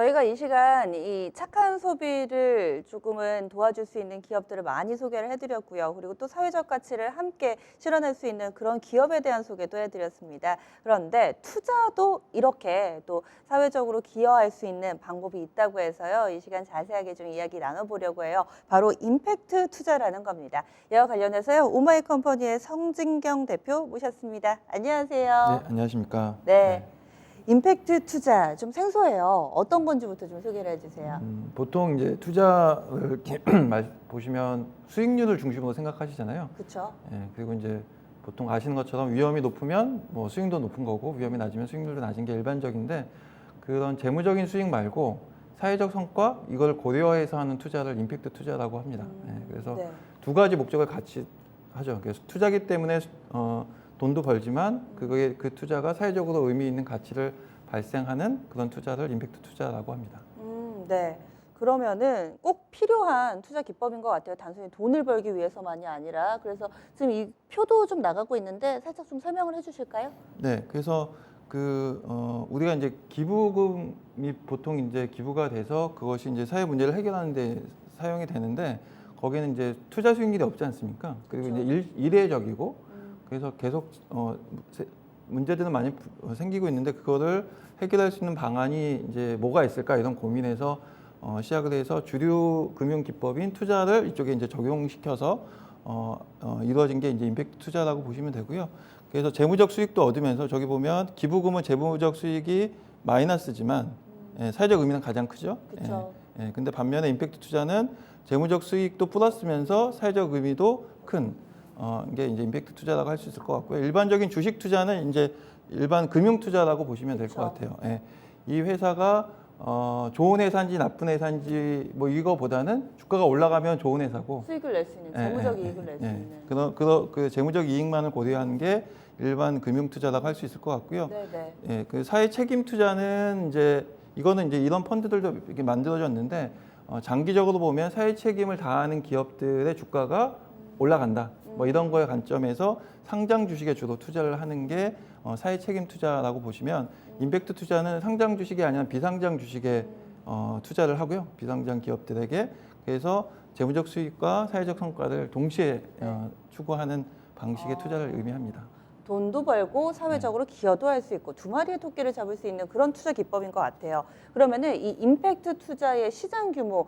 저희가 이 시간 이 착한 소비를 조금은 도와줄 수 있는 기업들을 많이 소개를 해드렸고요. 그리고 또 사회적 가치를 함께 실현할 수 있는 그런 기업에 대한 소개도 해드렸습니다. 그런데 투자도 이렇게 또 사회적으로 기여할 수 있는 방법이 있다고 해서요. 이 시간 자세하게 좀 이야기 나눠보려고 해요. 바로 임팩트 투자라는 겁니다. 이와 관련해서요. 오마이컴퍼니의 성진경 대표 모셨습니다. 안녕하세요. 네, 안녕하십니까. 네. 임팩트 투자 좀 생소해요. 어떤 건지부터 좀 소개를 해주세요. 보통 이제 투자를 이렇게 보시면 수익률을 중심으로 생각하시잖아요. 그렇죠. 예, 그리고 이제 보통 아시는 것처럼 위험이 높으면 뭐 수익도 높은 거고 위험이 낮으면 수익률도 낮은 게 일반적인데 그런 재무적인 수익 말고 사회적 성과 이걸 고려해서 하는 투자를 임팩트 투자라고 합니다. 그래서 네. 두 가지 목적을 같이 하죠. 그래서 투자기 때문에 돈도 벌지만 그거에 그 투자가 사회적으로 의미 있는 가치를 발생하는 그런 투자를 임팩트 투자라고 합니다. 네. 그러면은 꼭 필요한 투자 기법인 것 같아요. 단순히 돈을 벌기 위해서만이 아니라. 그래서 지금 이 표도 좀 나가고 있는데 살짝 좀 설명을 해주실까요? 네, 그래서 우리가 이제 기부금이 보통 이제 기부가 돼서 그것이 이제 사회 문제를 해결하는 데 사용이 되는데 거기는 이제 투자 수익률이 없지 않습니까? 그리고 그렇죠. 이제 일회적이고 그래서 계속 문제들은 많이 생기고 있는데 그거를 해결할 수 있는 방안이 이제 뭐가 있을까 이런 고민에서 시작을 해서 주류 금융 기법인 투자를 이쪽에 이제 적용시켜서 이루어진 게 이제 임팩트 투자라고 보시면 되고요. 그래서 재무적 수익도 얻으면서 저기 보면 기부금은 재무적 수익이 마이너스지만 사회적 의미는 가장 크죠. 그렇죠. 근데 반면에 임팩트 투자는 재무적 수익도 플러스면서 사회적 의미도 큰 이게 이제 임팩트 투자라고 할 수 있을 것 같고요. 일반적인 주식 투자는 이제 일반 금융 투자라고 보시면 될 것 같아요. 이 회사가 좋은 회사인지 나쁜 회사인지 뭐 이거보다는 주가가 올라가면 좋은 회사고 수익을 낼 수 있는 재무적 이익을 낼 수 있는. 그 재무적 이익만을 고려하는 게 일반 금융 투자라고 할 수 있을 것 같고요. 네네. 그 사회 책임 투자는 이제 이거는 이제 이런 펀드들도 이렇게 만들어졌는데 장기적으로 보면 사회 책임을 다하는 기업들의 주가가 올라간다. 뭐 이런 거의 관점에서 상장 주식에 주로 투자를 하는 게 사회 책임 투자라고 보시면 임팩트 투자는 상장 주식이 아니라 비상장 주식에 투자를 하고요. 비상장 기업들에게 그래서 재무적 수익과 사회적 성과를 동시에 추구하는 방식의 투자를 의미합니다. 돈도 벌고 사회적으로 기여도 할 수 있고 두 마리의 토끼를 잡을 수 있는 그런 투자 기법인 것 같아요. 그러면은 이 임팩트 투자의 시장 규모,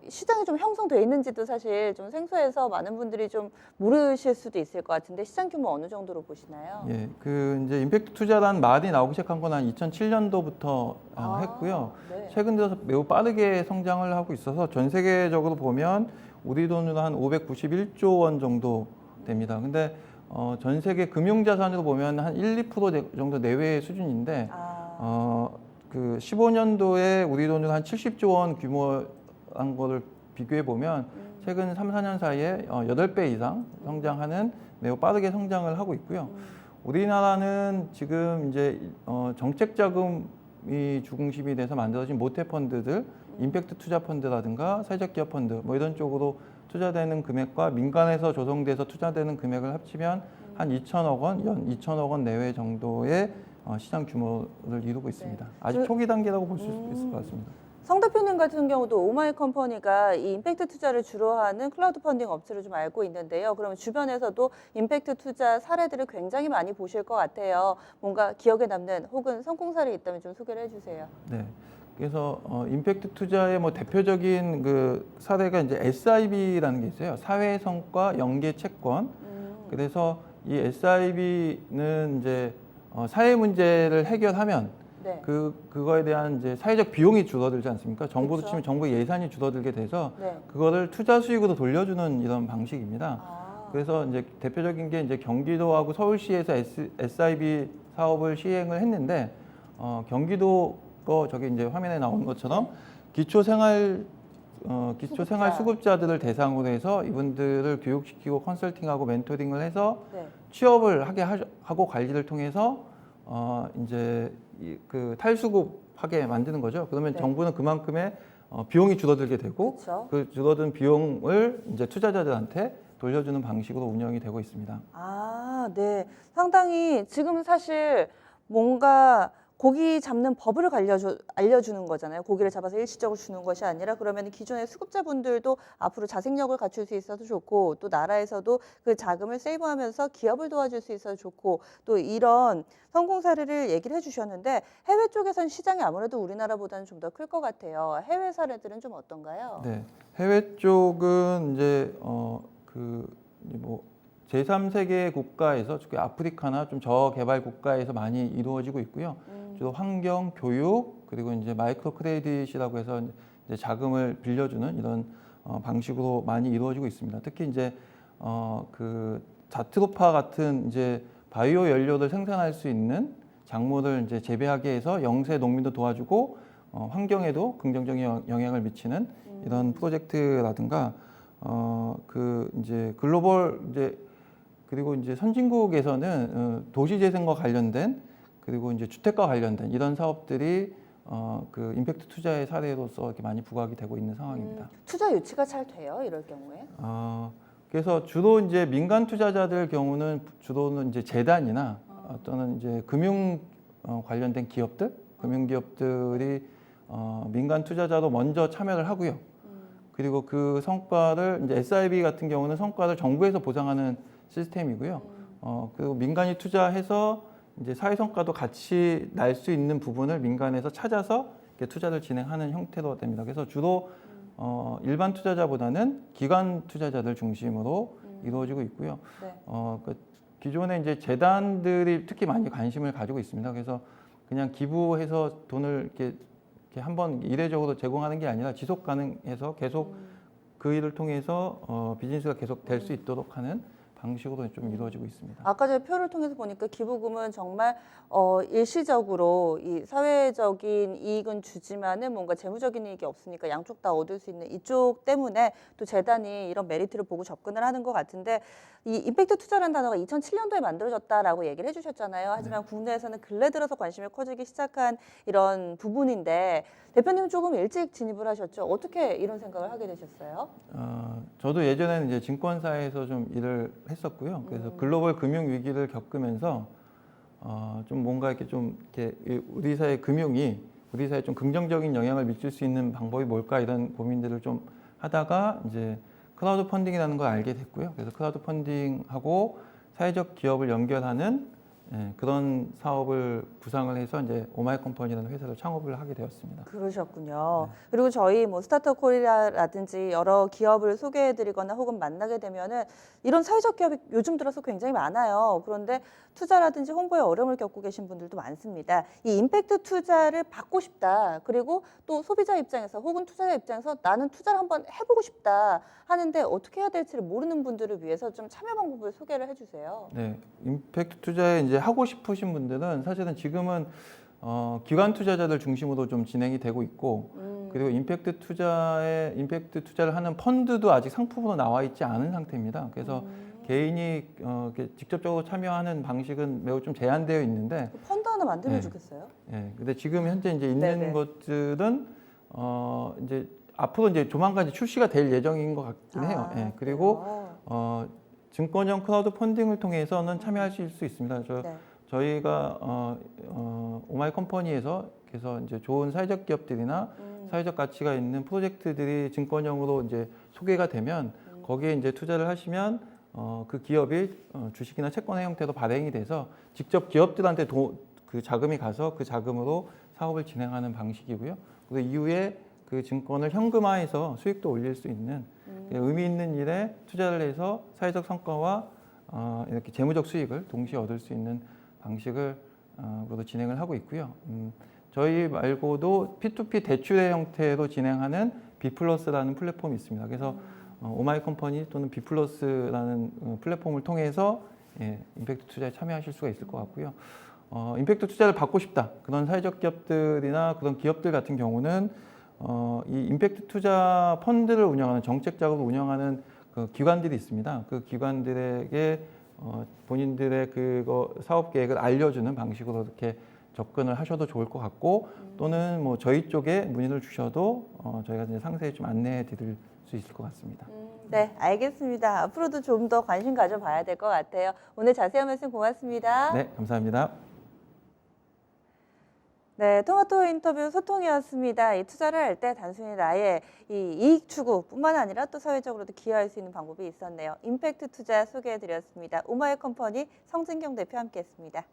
시장이 좀 형성돼 있는지도 사실 좀 생소해서 많은 분들이 좀 모르실 수도 있을 것 같은데 시장 규모 어느 정도로 보시나요? 예, 그 이제 임팩트 투자란 말이 나오기 시작한 건 한 2007년도부터 했고요. 네. 최근 들어서 매우 빠르게 성장을 하고 있어서 전 세계적으로 보면 우리 돈으로 한 591조 원 정도 됩니다. 근데 전 세계 금융 자산으로 보면 한 1, 2% 정도 내외의 수준인데 그 15년도에 우리 돈으로 한 70조 원 규모한 거를 비교해 보면 최근 3, 4년 사이에 8배 이상 성장하는 매우 빠르게 성장을 하고 있고요. 우리나라는 지금 이제 정책 자금이 중심이 돼서 만들어진 모태 펀드들, 임팩트 투자 펀드라든가 사회적 기업 펀드 뭐 이런 쪽으로 투자되는 금액과 민간에서 조성돼서 투자되는 금액을 합치면 한 2천억 원, 연 2천억 원 내외 정도의 시장 규모를 이루고 있습니다. 아직 초기 단계라고 볼 수 있을 것 같습니다. 성 대표님 같은 경우도 오마이컴퍼니가 이 임팩트 투자를 주로 하는 클라우드 펀딩 업체로 좀 알고 있는데요. 그러면 주변에서도 임팩트 투자 사례들을 굉장히 많이 보실 것 같아요. 뭔가 기억에 남는 혹은 성공 사례 있다면 좀 소개를 해주세요. 네. 그래서 임팩트 투자의 뭐 대표적인 그 사례가 이제 SIB라는 게 있어요. 사회 성과 연계 채권. 그래서 이 SIB는 이제 사회 문제를 해결하면 네. 그거에 대한 이제 사회적 비용이 줄어들지 않습니까? 정부로 그렇죠. 치면 정부 예산이 줄어들게 돼서 네. 그거를 투자 수익으로 돌려주는 이런 방식입니다. 그래서 이제 대표적인 게 이제 경기도하고 서울시에서 SIB 사업을 시행을 했는데 경기도 저기 이제 화면에 나오는 것처럼 기초생활 수급자들을 대상으로 해서 이분들을 교육시키고 컨설팅하고 멘토링을 해서 취업을 하게 하고 관리를 통해서 이제 그 탈수급하게 만드는 거죠. 그러면 정부는 그만큼의 비용이 줄어들게 되고 그쵸. 그 줄어든 비용을 이제 투자자들한테 돌려주는 방식으로 운영이 되고 있습니다. 네. 상당히 지금 사실 뭔가 고기 잡는 법을 알려주는 거잖아요. 고기를 잡아서 일시적으로 주는 것이 아니라 그러면 기존의 수급자분들도 앞으로 자생력을 갖출 수 있어서 좋고 또 나라에서도 그 자금을 세이브하면서 기업을 도와줄 수 있어서 좋고 또 이런 성공 사례를 얘기를 해주셨는데 해외 쪽에선 시장이 아무래도 우리나라보다는 좀 더 클 것 같아요. 해외 사례들은 좀 어떤가요? 네, 해외 쪽은 이제 뭐 제3세계 국가에서 특히 아프리카나 좀 저개발 국가에서 많이 이루어지고 있고요. 주로 환경, 교육 그리고 이제 마이크로 크레딧이라고 해서 이제 자금을 빌려주는 이런 방식으로 많이 이루어지고 있습니다. 특히 이제 그 자트로파 같은 이제 바이오 연료를 생산할 수 있는 작물을 이제 재배하게 해서 영세 농민도 도와주고 환경에도 긍정적인 영향을 미치는 이런 프로젝트라든가 그 이제 글로벌 이제 그리고 이제 선진국에서는 도시 재생과 관련된 그리고 이제 주택과 관련된 이런 사업들이 그 임팩트 투자의 사례로서 이렇게 많이 부각이 되고 있는 상황입니다. 투자 유치가 잘 돼요, 이럴 경우에? 그래서 주로 이제 민간 투자자들 경우는 주로는 이제 재단이나 또는 이제 금융 관련된 기업들, 금융 기업들이 민간 투자자로 먼저 참여를 하고요. 그리고 그 성과를 이제 SIB 같은 경우는 성과를 정부에서 보상하는 시스템이고요. 그리고 민간이 투자해서 이제 사회 성과도 같이 날 수 있는 부분을 민간에서 찾아서 이렇게 투자를 진행하는 형태로 됩니다. 그래서 주로 일반 투자자보다는 기관 투자자들 중심으로 이루어지고 있고요. 네. 그 기존에 이제 재단들이 특히 많이 관심을 가지고 있습니다. 그래서 그냥 기부해서 돈을 이렇게 한번 이례적으로 제공하는 게 아니라 지속 가능해서 계속 그 일을 통해서 비즈니스가 계속 될 수 있도록 하는 방식으로 좀 이루어지고 있습니다. 아까 제가 표를 통해서 보니까 기부금은 정말 일시적으로 이 사회적인 이익은 주지만은 뭔가 재무적인 이익이 없으니까 양쪽 다 얻을 수 있는 이쪽 때문에 또 재단이 이런 메리트를 보고 접근을 하는 것 같은데 이 임팩트 투자라는 단어가 2007년도에 만들어졌다라고 얘기를 해주셨잖아요. 하지만 국내에서는 근래 들어서 관심이 커지기 시작한 이런 부분인데 대표님 조금 일찍 진입을 하셨죠. 어떻게 이런 생각을 하게 되셨어요? 저도 예전에는 이제 증권사에서 좀 일을 했었고요. 그래서 글로벌 금융 위기를 겪으면서 좀 뭔가 이렇게 좀 이렇게 우리 사회 금융이 우리 사회에 좀 긍정적인 영향을 미칠 수 있는 방법이 뭘까 이런 고민들을 좀 하다가 이제 크라우드 펀딩이라는 걸 알게 됐고요. 그래서 크라우드 펀딩하고 사회적 기업을 연결하는 그런 사업을 구상을 해서 이제 오마이컴퍼니라는 회사를 창업을 하게 되었습니다. 그러셨군요. 그리고 저희 뭐 스타트업 코리아라든지 여러 기업을 소개해드리거나 혹은 만나게 되면은 이런 사회적 기업이 요즘 들어서 굉장히 많아요. 그런데 투자라든지 홍보에 어려움을 겪고 계신 분들도 많습니다. 이 임팩트 투자를 받고 싶다. 그리고 또 소비자 입장에서 혹은 투자자 입장에서 나는 투자를 한번 해보고 싶다 하는데 어떻게 해야 될지를 모르는 분들을 위해서 좀 참여 방법을 소개를 해주세요. 네, 임팩트 투자에 이제 하고 싶으신 분들은 사실은 지금은 기관 투자자들 중심으로 좀 진행이 되고 있고 그리고 임팩트 투자를 하는 펀드도 아직 상품으로 나와 있지 않은 상태입니다. 그래서 개인이 이렇게 직접적으로 참여하는 방식은 매우 좀 제한되어 있는데 펀드 하나 만들면 네. 좋겠어요. 예, 근데 지금 현재 이제 있는 네네. 것들은 이제 앞으로 이제 조만간 이제 출시가 될 예정인 것 같긴 해요. 예, 그리고 증권형 크라우드 펀딩을 통해서는 참여하실 수 있습니다. 네. 저희가 오마이컴퍼니에서 그래서 이제 좋은 사회적 기업들이나 사회적 가치가 있는 프로젝트들이 증권형으로 이제 소개가 되면 거기에 이제 투자를 하시면 그 기업이 주식이나 채권의 형태로 발행이 돼서 직접 기업들한테 그 자금이 가서 그 자금으로 사업을 진행하는 방식이고요. 그리고 이후에 그 증권을 현금화해서 수익도 올릴 수 있는 의미 있는 일에 투자를 해서 사회적 성과와 이렇게 재무적 수익을 동시에 얻을 수 있는 방식을 으로 진행을 하고 있고요. 저희 말고도 P2P 대출의 형태로 진행하는 비플러스라는 플랫폼이 있습니다. 그래서 오마이컴퍼니 또는 비플러스라는 플랫폼을 통해서 임팩트 투자에 참여하실 수가 있을 것 같고요. 임팩트 투자를 받고 싶다. 그런 사회적 기업들이나 그런 기업들 같은 경우는 이 임팩트 투자 펀드를 운영하는 정책 작업을 운영하는 그 기관들이 있습니다. 그 기관들에게 본인들의 그거 사업 계획을 알려주는 방식으로 이렇게 접근을 하셔도 좋을 것 같고 또는 뭐 저희 쪽에 문의를 주셔도 저희가 이제 상세히 좀 안내해 드릴 수 있을 것 같습니다. 네, 알겠습니다. 앞으로도 좀 더 관심 가져봐야 될 것 같아요. 오늘 자세한 말씀 고맙습니다. 네, 감사합니다. 네, 토마토 인터뷰 소통이었습니다. 이 투자를 할 때 단순히 나의 이 이익 추구뿐만 아니라 또 사회적으로도 기여할 수 있는 방법이 있었네요. 임팩트 투자 소개해드렸습니다. 오마이 컴퍼니 성진경 대표 함께했습니다.